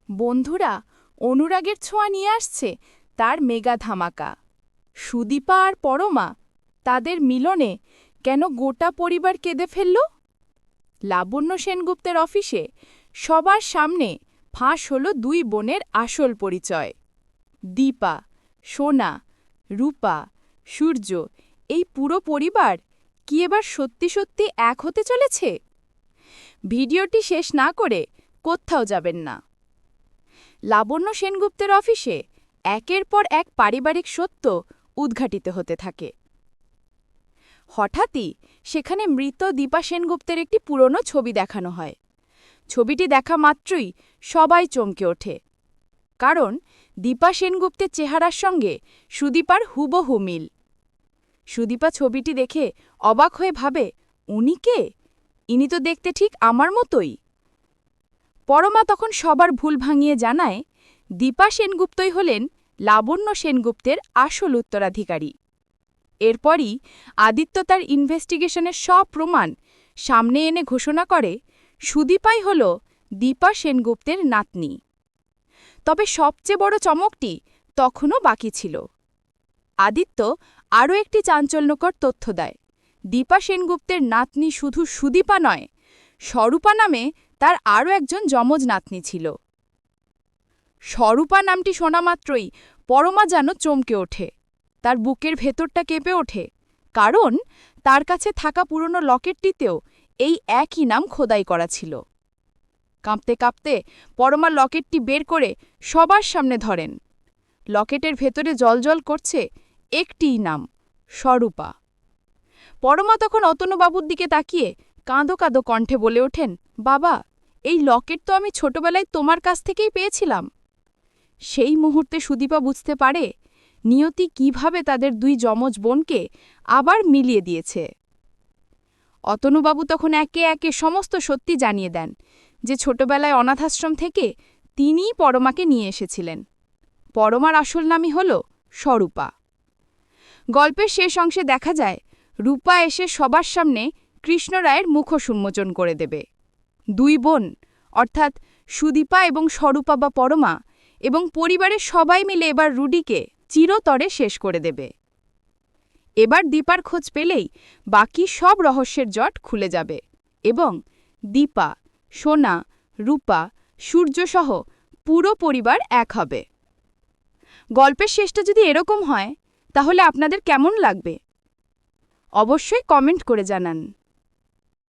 বন্ধুরা, অনুরাগের ছোঁয়া নিয়ে আসছে তার মেগা ধামাকা। সুদীপা আর পরমা, তাদের মিলনে কেন গোটা পরিবার কেঁদে ফেলল? লাবণ্য সেনগুপ্তের অফিসে সবার সামনে ফাঁস হলো দুই বোনের আসল পরিচয়। দীপা, সোনা, রূপা, সূর্য, এই পুরো পরিবার কি এবার সত্যি সত্যি এক হতে চলেছে? ভিডিওটি শেষ না করে কোথাও যাবেন না। লাবণ্য সেনগুপ্তের অফিসে একের পর এক পারিবারিক সত্য উদ্ঘাটিত হতে থাকে। হঠাৎই সেখানে মৃত দীপা সেনগুপ্তের একটি পুরনো ছবি দেখানো হয়। ছবিটি দেখা মাত্রই সবাই চমকে ওঠে, কারণ দীপা সেনগুপ্তের চেহারার সঙ্গে সুদীপার হুবহু মিল। সুদীপা ছবিটি দেখে অবাক হয়ে ভাবে, উনি কে? ইনি তো দেখতে ঠিক আমার মতোই। পরমা তখন সবার ভুল ভাঙিয়ে জানায়, দীপা সেনগুপ্তই হলেন লাবণ্য সেনগুপ্তের আসল উত্তরাধিকারী। এরপরই আদিত্য তার ইনভেস্টিগেশনের সব প্রমাণ সামনে এনে ঘোষণা করে, সুদীপাই হল দীপা সেনগুপ্তের নাতনি। তবে সবচেয়ে বড় চমকটি তখনও বাকি ছিল। আদিত্য আরও একটি চাঞ্চল্যকর তথ্য দেয়, দীপা সেনগুপ্তের নাতনি শুধু সুদীপা নয়, স্বরূপা নামে তার আরও একজন যমজ নাতনি ছিল। স্বরূপা নামটি শোনা মাত্রই পরমা যেন চমকে ওঠে, তার বুকের ভেতরটা কেঁপে ওঠে, কারণ তার কাছে থাকা পুরনো লকেটটিতেও এই একই নাম খোদাই করা ছিল। কাঁপতে কাঁপতে পরমা লকেটটি বের করে সবার সামনে ধরেন। লকেটের ভেতরে জ্বলজ্বল করছে একটিই নাম, স্বরূপা। পরমা তখন অতনুবাবুর দিকে তাকিয়ে কাঁদো কাঁদো কণ্ঠে বলে ওঠেন, বাবা, এই লকেট তো আমি ছোটবেলায় তোমার কাছ থেকেই পেয়েছিলাম। সেই মুহূর্তে সুদীপা বুঝতে পারে, নিয়তি কিভাবে তাদের দুই যমজ বোনকে আবার মিলিয়ে দিয়েছে। অতনুবাবু তখন একে একে সমস্ত সত্যি জানিয়ে দেন যে ছোটবেলায় অনাথাশ্রম থেকে তিনিই পরমাকে নিয়ে এসেছিলেন। পরমার আসল নামই হল স্বরূপা। গল্পের শেষ অংশে দেখা যায়, রূপা এসে সবার সামনে কৃষ্ণরায়ের মুখোশ উন্মোচন করে দেবে। দুই বোন, অর্থাৎ সুদীপা এবং স্বরূপা বা পরমা এবং পরিবারের সবাই মিলে এবার রুডিকে চিরতরে শেষ করে দেবে। এবার দীপার খোঁজ পেলেই বাকি সব রহস্যের জট খুলে যাবে এবং দীপা, সোনা, রূপা, সূর্যসহ পুরো পরিবার এক হবে। গল্পের শেষটা যদি এরকম হয়, তাহলে আপনাদের কেমন লাগবে? অবশ্যই কমেন্ট করে জানান।